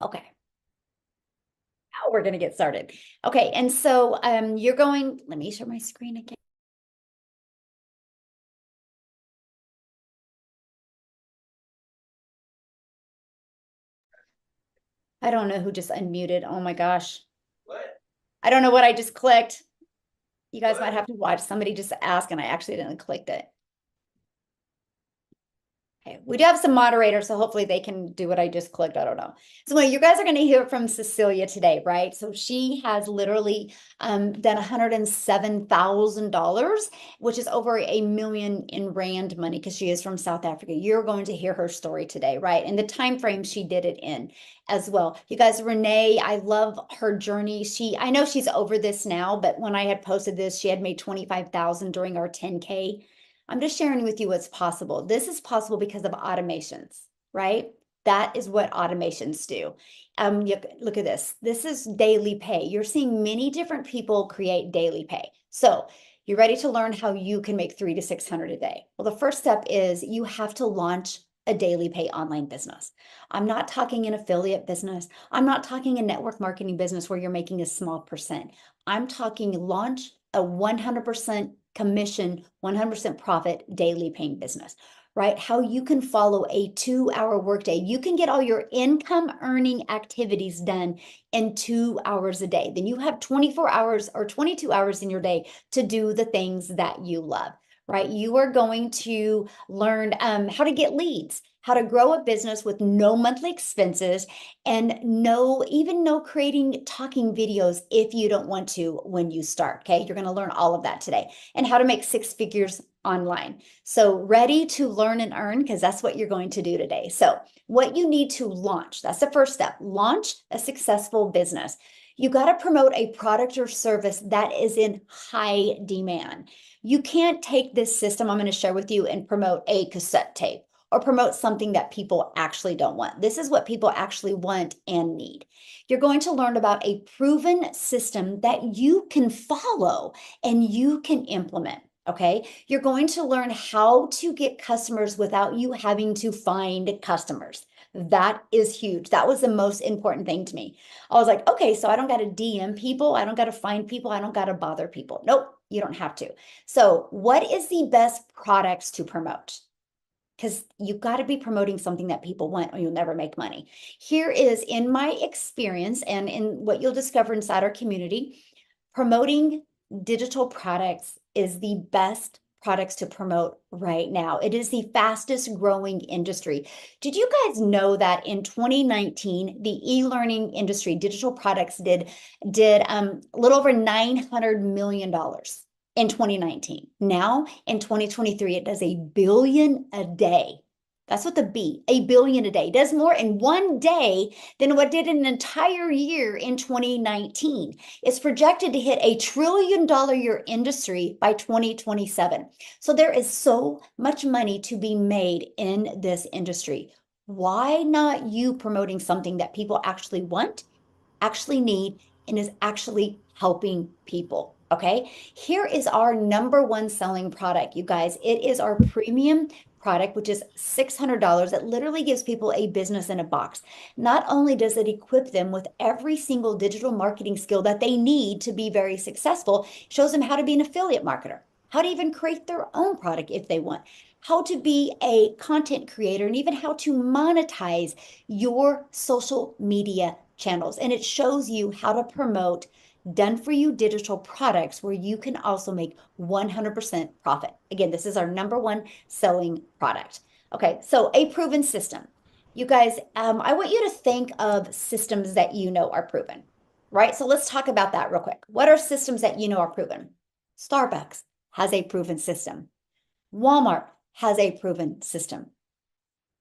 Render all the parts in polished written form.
Okay, now we're gonna get started. Okay, and so you're going, let me share my screen again. I don't know who just unmuted. Oh my gosh. What? I don't know what I just clicked. You guys might What? have to watch. Somebody just asked and I actually didn't click it. Okay, we do have some moderators, so hopefully they can do what I just clicked. I don't know. So well, you guys are going to hear from Cecilia today, right? So she has literally done $107,000, which is over 1 million in rand money because she is from South Africa. You're going to hear her story today, right? And the time frame she did it in as well. You guys, Renee, I love her journey. I know she's over this now, but when I had posted this, she had made 25,000 during our 10K. I'm just sharing with you what's possible. This is possible because of automations, right? That is what automations do. Look at this. This is daily pay. You're seeing many different people create daily pay. So you're ready to learn how you can make 300 to 600 a day. Well, the first step is you have to launch a daily pay online business. I'm not talking an affiliate business. I'm not talking a network marketing business where you're making a small percent. I'm talking launch a 100% commission, 100% profit daily paying business, right? How you can follow a 2-hour workday. You can get all your income earning activities done in 2 hours a day. Then you have 24 hours or 22 hours in your day to do the things that you love, right? You are going to learn how to get leads, how to grow a business with no monthly expenses, and no creating talking videos if you don't want to when you start. Okay, you're going to learn all of that today, and how to make 6 figures online. So ready to learn and earn, because that's what you're going to do today. So what you need to launch, that's the first step. Launch a successful business. You got to promote a product or service that is in high demand. You can't take this system I'm going to share with you and promote a cassette tape or promote something that people actually don't want. This is what people actually want and need. You're going to learn about a proven system that you can follow and you can implement. Okay. You're going to learn how to get customers without you having to find customers. That is huge. That was the most important thing to me. I was like, okay, so I don't got to DM people. I don't got to find people. I don't got to bother people. Nope, you don't have to. So, what is the best products to promote? Because you've got to be promoting something that people want or you'll never make money. Here is in my experience and in what you'll discover inside our community, promoting digital products is the best products to promote right now. It is the fastest growing industry. Did you guys know that in 2019, the e-learning industry, digital products did a little over $900 million in 2019. Now in 2023, it does 1 billion a day. That's what the B, 1 billion a day, does more in one day than what did an entire year in 2019. It's projected to hit $1 trillion year industry by 2027. So there is so much money to be made in this industry. Why not you promoting something that people actually want, actually need, and is actually helping people? Okay, here is our number one selling product, you guys. It is our premium product, which is $600. It literally gives people a business in a box. Not only does it equip them with every single digital marketing skill that they need to be very successful, it shows them how to be an affiliate marketer, how to even create their own product if they want, how to be a content creator, and even how to monetize your social media channels. And it shows you how to promote done for you digital products where you can also make 100% profit. Again, this is our number one selling product. Okay, so a proven system. You guys, I want you to think of systems that you know are proven, right? So let's talk about that real quick. What are systems that you know are proven? Starbucks has a proven system. Walmart has a proven system.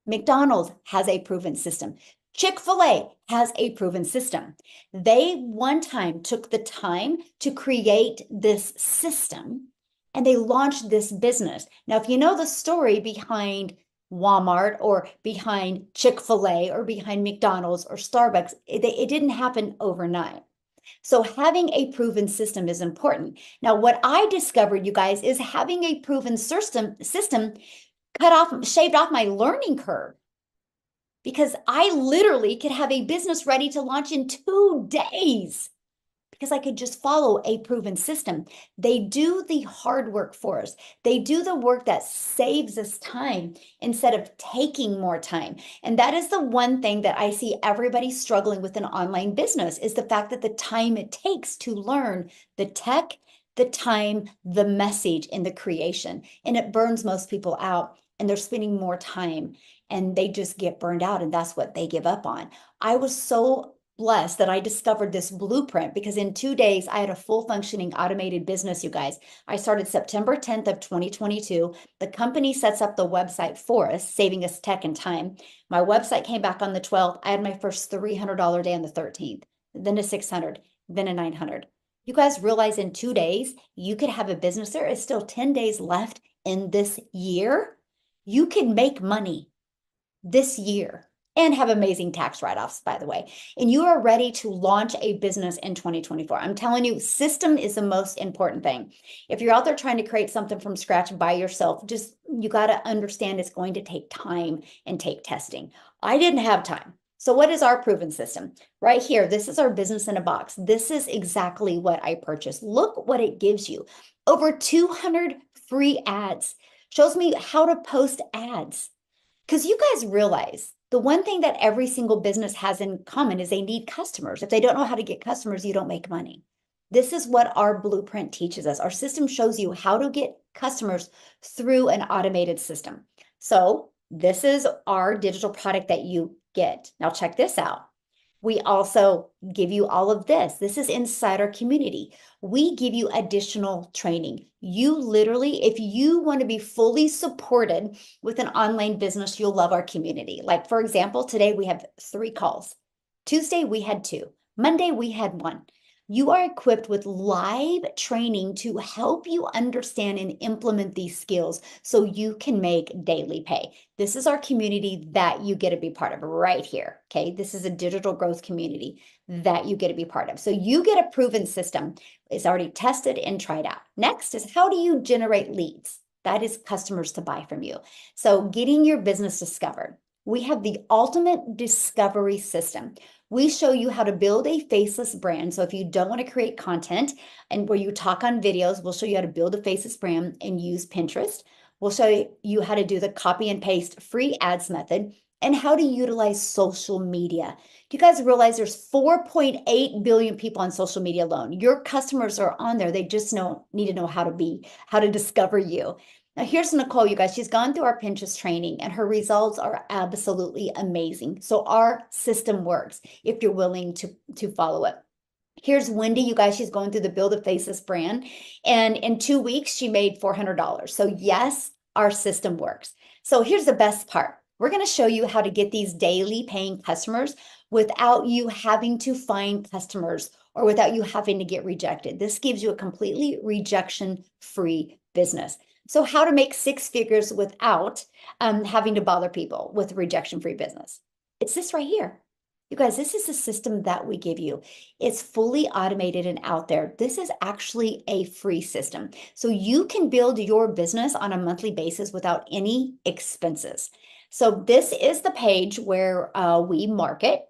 McDonald's has a proven system. Chick-fil-A has a proven system. They one time took the time to create this system and they launched this business. Now, if you know the story behind Walmart or behind Chick-fil-A or behind McDonald's or Starbucks, it didn't happen overnight. So having a proven system is important. Now, what I discovered, you guys, is having a proven system shaved off my learning curve because I literally could have a business ready to launch in 2 days because I could just follow a proven system. They do the hard work for us. They do the work that saves us time instead of taking more time. And that is the one thing that I see everybody struggling with in online business is the fact that the time it takes to learn the tech, the time, the message, and the creation. And it burns most people out and they're spending more time and they just get burned out and that's what they give up on. I was so blessed that I discovered this blueprint because in 2 days I had a full functioning automated business, you guys. I started September 10th of 2022. The company sets up the website for us, saving us tech and time. My website came back on the 12th. I had my first $300 day on the 13th, then a 600, then a 900. You guys realize in 2 days, you could have a business. There is still 10 days left in this year. You can make money this year and have amazing tax write-offs, by the way. And you are ready to launch a business in 2024. I'm telling you, system is the most important thing. If you're out there trying to create something from scratch by yourself, you got to understand it's going to take time and take testing. I didn't have time. So what is our proven system? Right here, this is our business in a box. This is exactly what I purchased. Look what it gives you. Over 200 free ads. Shows me how to post ads. Because you guys realize the one thing that every single business has in common is they need customers. If they don't know how to get customers, you don't make money. This is what our blueprint teaches us. Our system shows you how to get customers through an automated system. So this is our digital product that you get. Now check this out. We also give you all of this. This is inside our community. We give you additional training. You literally, if you want to be fully supported with an online business, you'll love our community. Like for example, today we have 3 calls. Tuesday we had 2. Monday we had 1. You are equipped with live training to help you understand and implement these skills so you can make daily pay. This is our community that you get to be part of right here, okay? This is a digital growth community that you get to be part of. So you get a proven system. It's already tested and tried out. Next is how do you generate leads? That is customers to buy from you. So getting your business discovered. We have the ultimate discovery system. We show you how to build a faceless brand. So if you don't want to create content and where you talk on videos, we'll show you how to build a faceless brand and use Pinterest. We'll show you how to do the copy and paste free ads method and how to utilize social media. Do you guys realize there's 4.8 billion people on social media alone? Your customers are on there. They just need to know how to discover you. Now here's Nicole, you guys. She's gone through our Pinterest training and her results are absolutely amazing. So our system works if you're willing to follow it. Here's Wendy, you guys. She's going through the Build a Faceless brand. And in 2 weeks, she made $400. So yes, our system works. So here's the best part. We're going to show you how to get these daily paying customers without you having to find customers or without you having to get rejected. This gives you a completely rejection-free business. So how to make 6 figures without having to bother people with rejection-free business. It's this right here. You guys, this is the system that we give you. It's fully automated and out there. This is actually a free system. So you can build your business on a monthly basis without any expenses. So this is the page where we market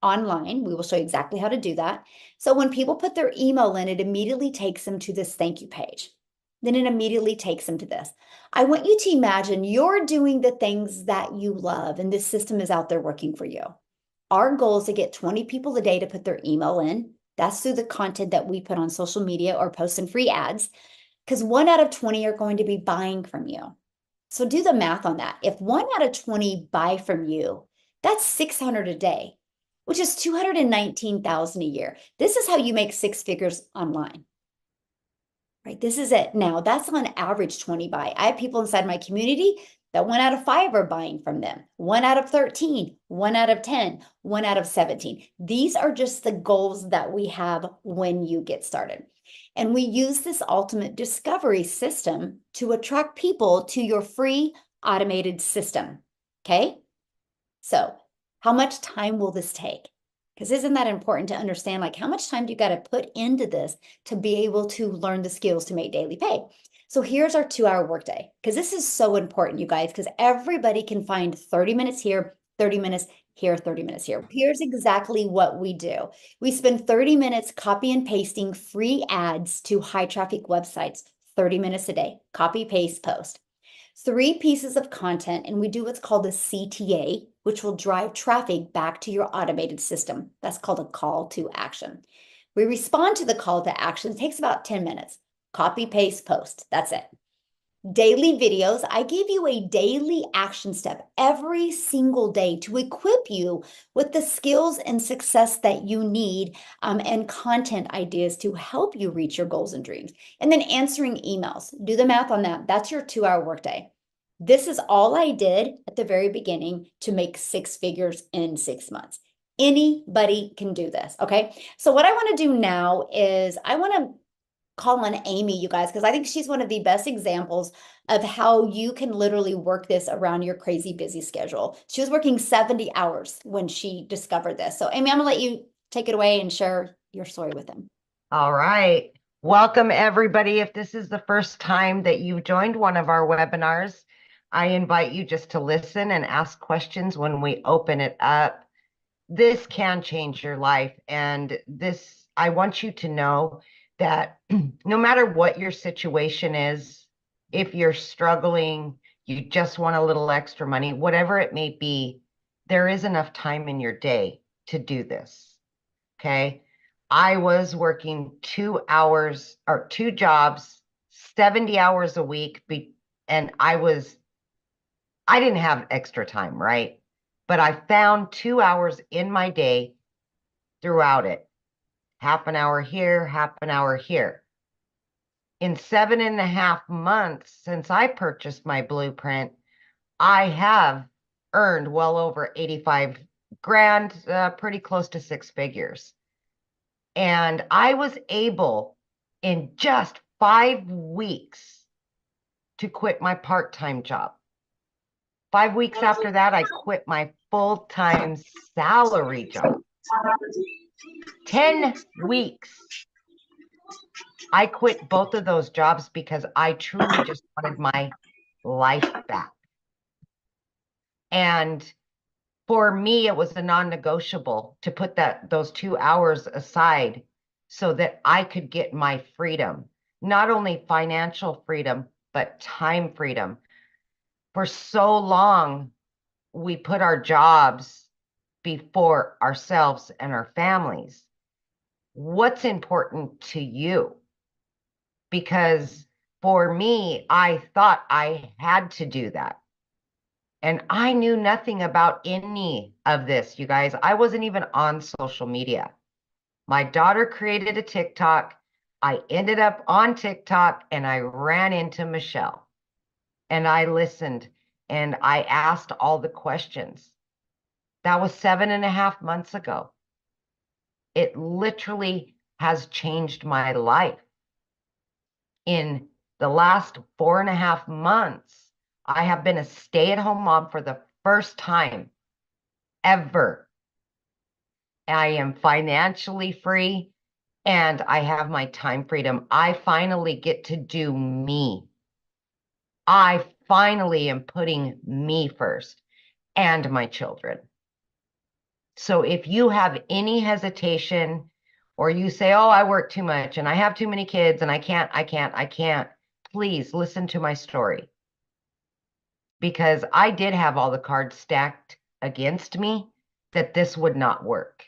online. We will show you exactly how to do that. So when people put their email in, it immediately takes them to this thank you page. Then it immediately takes them to this. I want you to imagine you're doing the things that you love and this system is out there working for you. Our goal is to get 20 people a day to put their email in. That's through the content that we put on social media or post in free ads, because 1 out of 20 are going to be buying from you. So do the math on that. If 1 out of 20 buy from you, that's 600 a day, which is 219,000 a year. This is how you make 6 figures online. Right? This is it. Now, that's on average 20 buy. I have people inside my community that 1 out of 5 are buying from them. 1 out of 13, 1 out of 10, 1 out of 17. These are just the goals that we have when you get started. And we use this ultimate discovery system to attract people to your free automated system. Okay? So how much time will this take? Because isn't that important to understand, like how much time do you got to put into this to be able to learn the skills to make daily pay? So here's our 2-hour workday, because this is so important, you guys, because everybody can find 30 minutes here 30 minutes here, 30 minutes here. Here's exactly what we do. We spend 30 minutes copy and pasting free ads to high traffic websites, 30 minutes a day, copy, paste, post. 3 pieces of content, and we do what's called a CTA, which will drive traffic back to your automated system. That's called a call to action. We respond to the call to action. It takes about 10 minutes. Copy, paste, post. That's it. Daily videos. I give you a daily action step every single day to equip you with the skills and success that you need, and content ideas to help you reach your goals and dreams. And then answering emails. Do the math on that. That's your 2-hour workday. This is all I did at the very beginning to make 6 figures in 6 months. Anybody can do this, okay? So what I want to do now is I want to call on Amy, you guys, because I think she's one of the best examples of how you can literally work this around your crazy busy schedule. She was working 70 hours when she discovered this. So Amy, I'm gonna let you take it away and share your story with them. All right. Welcome, everybody. If this is the first time that you've joined one of our webinars, I invite you just to listen and ask questions when we open it up. This can change your life. And I want you to know that no matter what your situation is, if you're struggling, you just want a little extra money, whatever it may be, there is enough time in your day to do this. Okay. I was working 2 hours or 2 jobs, 70 hours a week. And I didn't have extra time, right? But I found 2 hours in my day throughout it. Half an hour here, half an hour here. In 7.5 months since I purchased my blueprint, I have earned well over 85 grand, pretty close to 6 figures. And I was able in just 5 weeks to quit my part-time job. 5 weeks after that, I quit my full-time salary job. 10 weeks. I quit both of those jobs because I truly just wanted my life back. And for me, it was a non-negotiable to put those 2 hours aside so that I could get my freedom, not only financial freedom, but time freedom. For so long, we put our jobs before ourselves and our families. What's important to you? Because for me, I thought I had to do that. And I knew nothing about any of this, you guys. I wasn't even on social media. My daughter created a TikTok. I ended up on TikTok and I ran into Michelle. And I listened and I asked all the questions. That was 7.5 months ago. It literally has changed my life. In the last 4.5 months, I have been a stay-at-home mom for the first time ever. I am financially free and I have my time freedom. I finally get to do me. I finally am putting me first and my children. So if you have any hesitation or you say, oh, I work too much and I have too many kids and I can't, please listen to my story. Because I did have all the cards stacked against me that this would not work.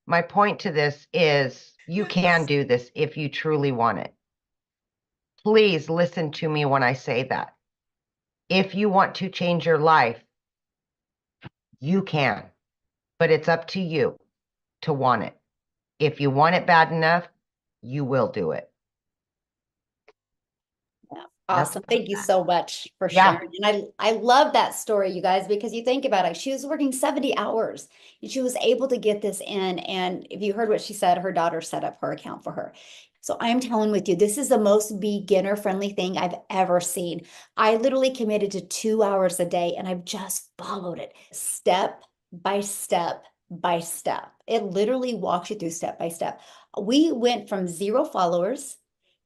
My point to this is you can do this if you truly want it. Please listen to me when I say that. If you want to change your life, you can, but it's up to you to want it. If you want it bad enough, you will do it. Awesome. Thank you so much for sharing. And I love that story, you guys, because you think about it, she was working 70 hours and she was able to get this in. And if you heard what she said, her daughter set up her account for her. So I'm telling with you, this is the most beginner friendly thing I've ever seen. I literally committed to 2 hours a day and I've just followed it step by step by step. It literally walks you through step by step. We went from 0 followers,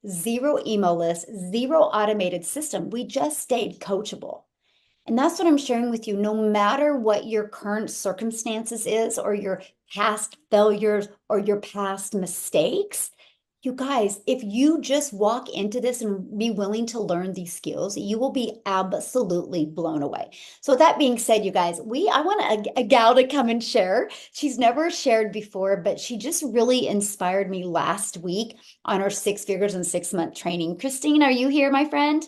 0 email list, 0 automated system. We just stayed coachable. And that's what I'm sharing with you. No matter what your current circumstances is, or your past failures, or your past mistakes, you guys, if you just walk into this and be willing to learn these skills, you will be absolutely blown away. So with that being said, you guys, I want a gal to come and share. She's never shared before, but she just really inspired me last week on our 6 figures in 6 month training. Christine, are you here, my friend?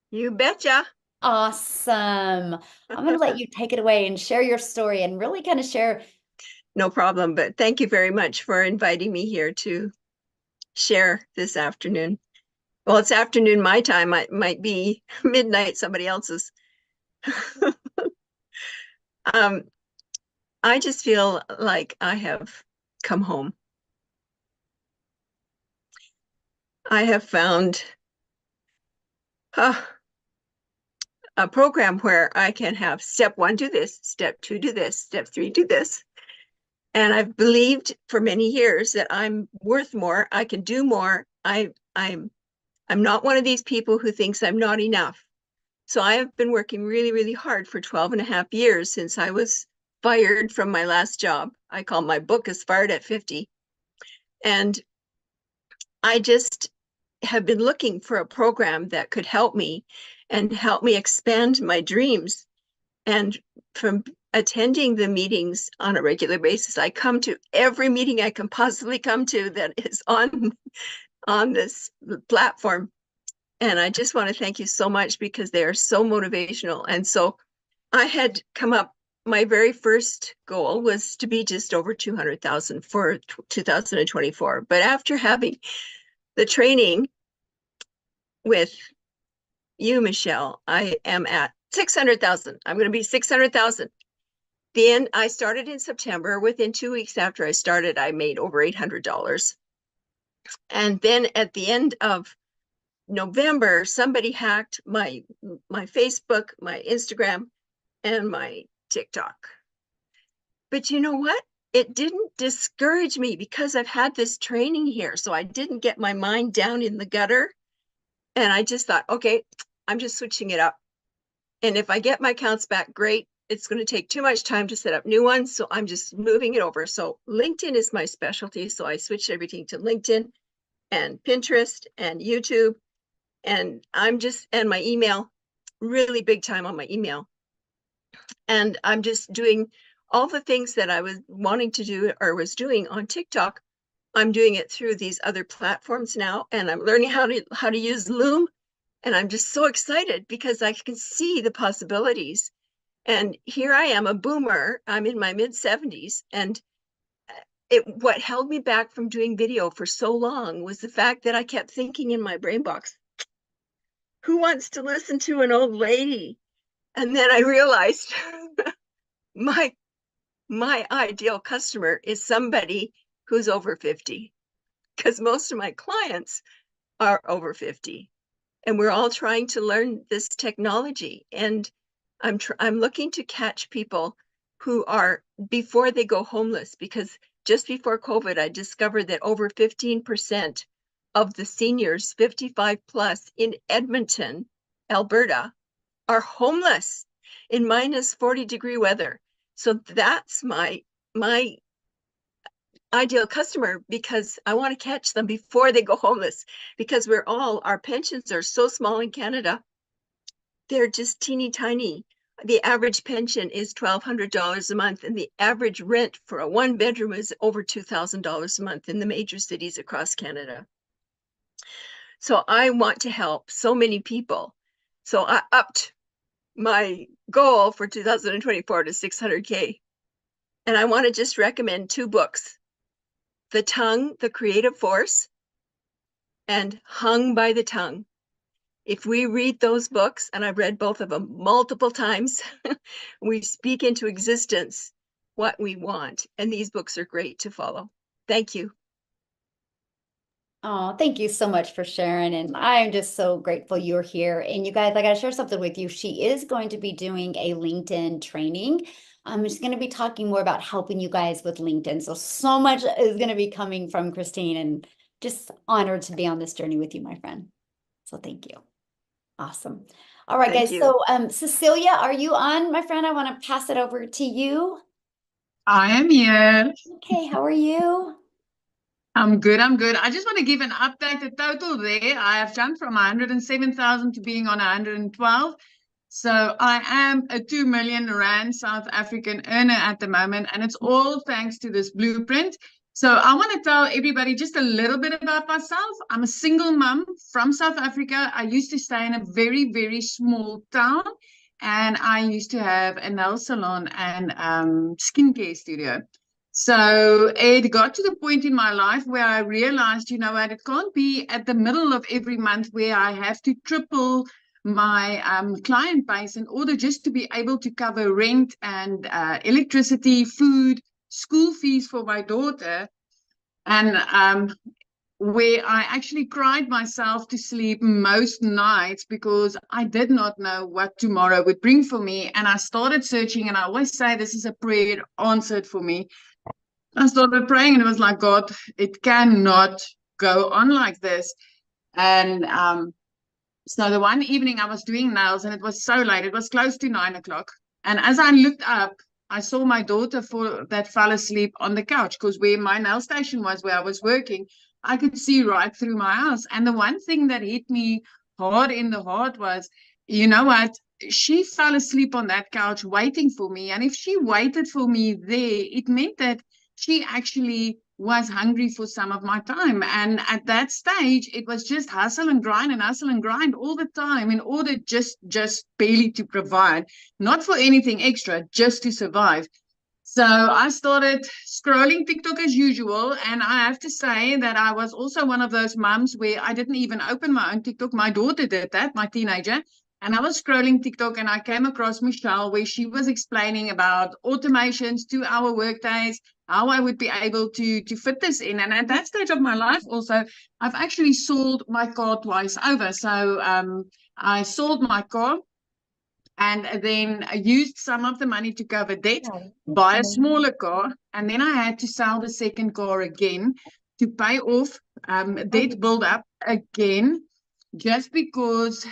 You betcha. Awesome. I'm going to let you take it away and share your story and really kind of share. No problem, but thank you very much for inviting me here to share this afternoon. Well, it's afternoon my time. It might be midnight somebody else's. I just feel like I have come home. I have found a program where I can have step 1, do this, step 2, do this, step 3, do this. And I've believed for many years that I'm worth more. I can do more. I'm not one of these people who thinks I'm not enough. So I have been working really, really hard for 12 and a half years since I was fired from my last job. I call my book As Fired at 50. And I just have been looking for a program that could help me and help me expand my dreams. And from attending the meetings on a regular basis, I come to every meeting I can possibly come to that is on this platform. And I just want to thank you so much because they are so motivational. And so I had come up, my very first goal was to be just over 200,000 for 2024. But after having the training with you, Michelle, I am at 600,000. I'm going to be 600,000. Then I started in September. Within 2 weeks after I started, I made over $800. And then at the end of November, somebody hacked my Facebook, my Instagram, and my TikTok. But you know what? It didn't discourage me because I've had this training here. So I didn't get my mind down in the gutter. And I just thought, okay, I'm just switching it up. And if I get my accounts back, great. It's going to take too much time to set up new ones. So I'm just moving it over. So LinkedIn is my specialty. So I switched everything to LinkedIn and Pinterest and YouTube. And and my email, really big time on my email. And I'm just doing all the things that I was wanting to do or was doing on TikTok. I'm doing it through these other platforms now. And I'm learning how to use Loom. And I'm just so excited because I can see the possibilities. And here I am, a boomer. I'm in my mid-70s. And what held me back from doing video for so long was the fact that I kept thinking in my brain box, who wants to listen to an old lady? And then I realized my ideal customer is somebody who's over 50, because most of my clients are over 50. And we're all trying to learn this technology. And I'm looking to catch people who are before they go homeless, because just before COVID, I discovered that over 15% of the seniors 55 plus in Edmonton, Alberta, are homeless in -40-degree weather. So that's my ideal customer, because I want to catch them before they go homeless, because our pensions are so small in Canada. They're just teeny tiny. The average pension is $1,200 a month, and the average rent for a 1-bedroom is over $2,000 a month in the major cities across Canada. So I want to help so many people. So I upped my goal for 2024 to 600K. And I want to just recommend 2 books, The Tongue, The Creative Force, and Hung by the Tongue. If we read those books, and I've read both of them multiple times, we speak into existence what we want. And these books are great to follow. Thank you. Oh, thank you so much for sharing. And I'm just so grateful you're here. And you guys, I got to share something with you. She is going to be doing a LinkedIn training. She's going to be talking more about helping you guys with LinkedIn. So much is going to be coming from Christine, and just honored to be on this journey with you, my friend. So thank you. Awesome. All right, Thank guys. you. So, Cecilia, are you on, my friend? I want to pass it over to you. I am here. Okay, how are you? I'm good. I'm good. I just want to give an update. The total there, I have jumped from 107,000 to being on 112. So I am a 2 million Rand South African earner at the moment, and it's all thanks to this blueprint. So I want to tell everybody just a little bit about myself. I'm a single mom from South Africa. I used to stay in a very, very small town, and I used to have a nail salon and skincare studio. So it got to the point in my life where I realized, you know what, it can't be at the middle of every month where I have to triple my client base in order just to be able to cover rent and electricity, food, school fees for my daughter. And where I actually cried myself to sleep most nights because I did not know what tomorrow would bring for me. And I started searching, and I always say this is a prayer answered for me. I started praying, and it was like, God, it cannot go on like this. And so the one evening I was doing nails, and it was so late, it was close to 9 o'clock. And as I looked up, I saw my daughter that fell asleep on the couch, because where my nail station was, where I was working, I could see right through my house. And the one thing that hit me hard in the heart was, you know what? She fell asleep on that couch waiting for me. And if she waited for me there, it meant that she actually was hungry for some of my time. And at that stage, it was just hustle and grind all the time in order just barely to provide, not for anything extra, just to survive. So I started scrolling TikTok as usual. And I have to say that I was also one of those mums where I didn't even open my own TikTok. My daughter did that, my teenager. And I was scrolling TikTok, and I came across Michelle, where she was explaining about automations, 2-hour workdays, how I would be able to fit this in. And at that stage of my life also, I've actually sold my car twice over. So I sold my car, and then I used some of the money to cover debt, buy a smaller car, and then I had to sell the second car again to pay off debt build up again, just because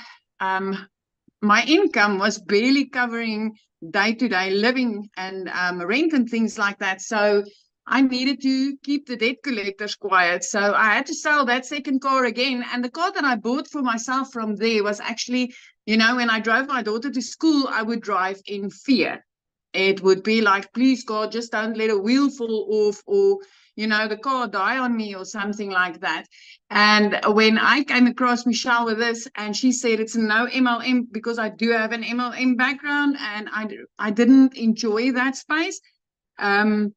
my income was barely covering day-to-day living and rent and things like that. So I needed to keep the debt collectors quiet. So I had to sell that second car again. And the car that I bought for myself from there was actually, you know, when I drove my daughter to school, I would drive in fear. It would be like, please, God, just don't let a wheel fall off, or, you know, the car die on me or something like that. And when I came across Michelle with this, and she said it's no MLM, because I do have an MLM background, and I didn't enjoy that space. And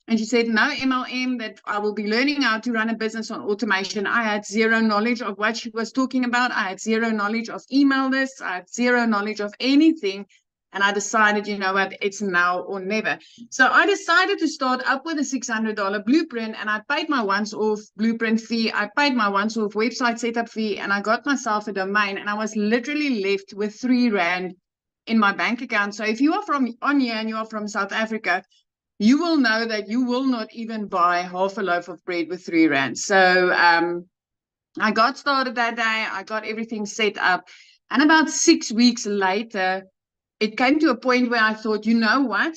she said, no MLM, that I will be learning how to run a business on automation. I had zero knowledge of what she was talking about. I had zero knowledge of email lists. I had zero knowledge of anything. And I decided, you know what, it's now or never. So I decided to start up with a $600 blueprint, and I paid my once-off blueprint fee. I paid my once-off website setup fee, and I got myself a domain, and I was literally left with 3 Rand in my bank account. So if you are on here and you are from South Africa, you will know that you will not even buy half a loaf of bread with 3 Rand. So I got started that day. I got everything set up. And about 6 weeks later, it came to a point where I thought, you know what?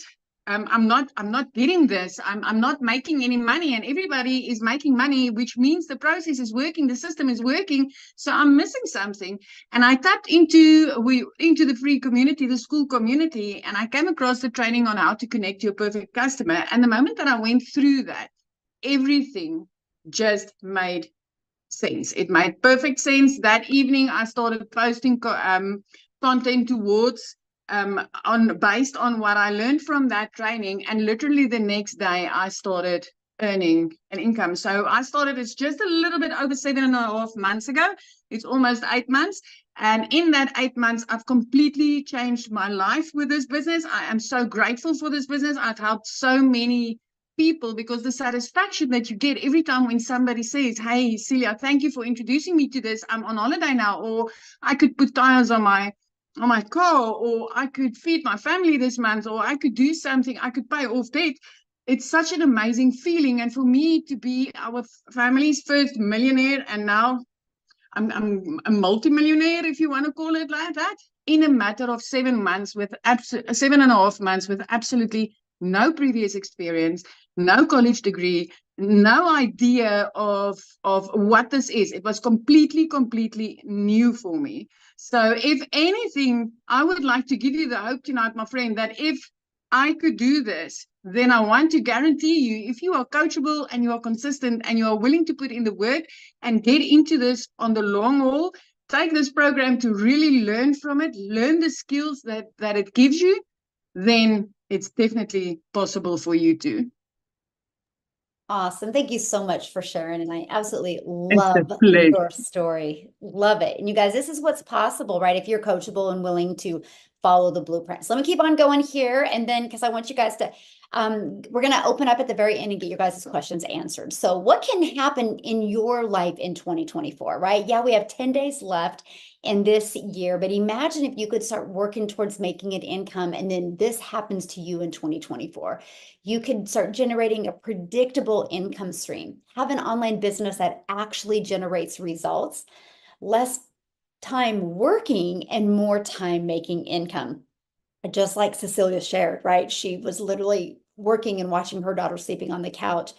I'm not getting this. I'm not making any money, and everybody is making money, which means the process is working, the system is working. So I'm missing something. And I tapped into the free community, the school community, and I came across the training on how to connect to a perfect customer. And the moment that I went through that, everything just made sense. It made perfect sense. That evening, I started posting content towards based on what I learned from that training, and literally the next day I started earning an income. So I started, it's just a little bit over 7.5 months ago. It's almost 8 months. And in that 8 months, I've completely changed my life with this business. I am so grateful for this business. I've helped so many people, because the satisfaction that you get every time when somebody says, hey, Celia, thank you for introducing me to this. I'm on holiday now, or I could put tires on my car, or I could feed my family this month, or I could do something, I could pay off debt. It's such an amazing feeling. And for me to be our family's first millionaire, and now I'm a multimillionaire, if you want to call it like that, in a matter of 7 months with 7.5 months with absolutely no previous experience, no college degree, no idea of what this is. It was completely new for me. So if anything, I would like to give you the hope tonight, my friend, that if I could do this, then I want to guarantee you, if you are coachable and you are consistent and you are willing to put in the work and get into this on the long haul, take this program to really learn from it, learn the skills that it gives you, then it's definitely possible for you too. Awesome. Thank you so much for sharing. And I absolutely It's a love pleasure. your story. Love it. And you guys, this is what's possible, right? If you're coachable and willing to follow the blueprint. So let me keep on going here. And then, because I want you guys to, we're going to open up at the very end and get your guys' questions answered. So what can happen in your life in 2024, right? Yeah, we have 10 days left in this year, but imagine if you could start working towards making an income and then this happens to you in 2024. You could start generating a predictable income stream, have an online business that actually generates results, less time working and more time making income. Just like Cecilia shared, right? She was literally working and watching her daughter sleeping on the couch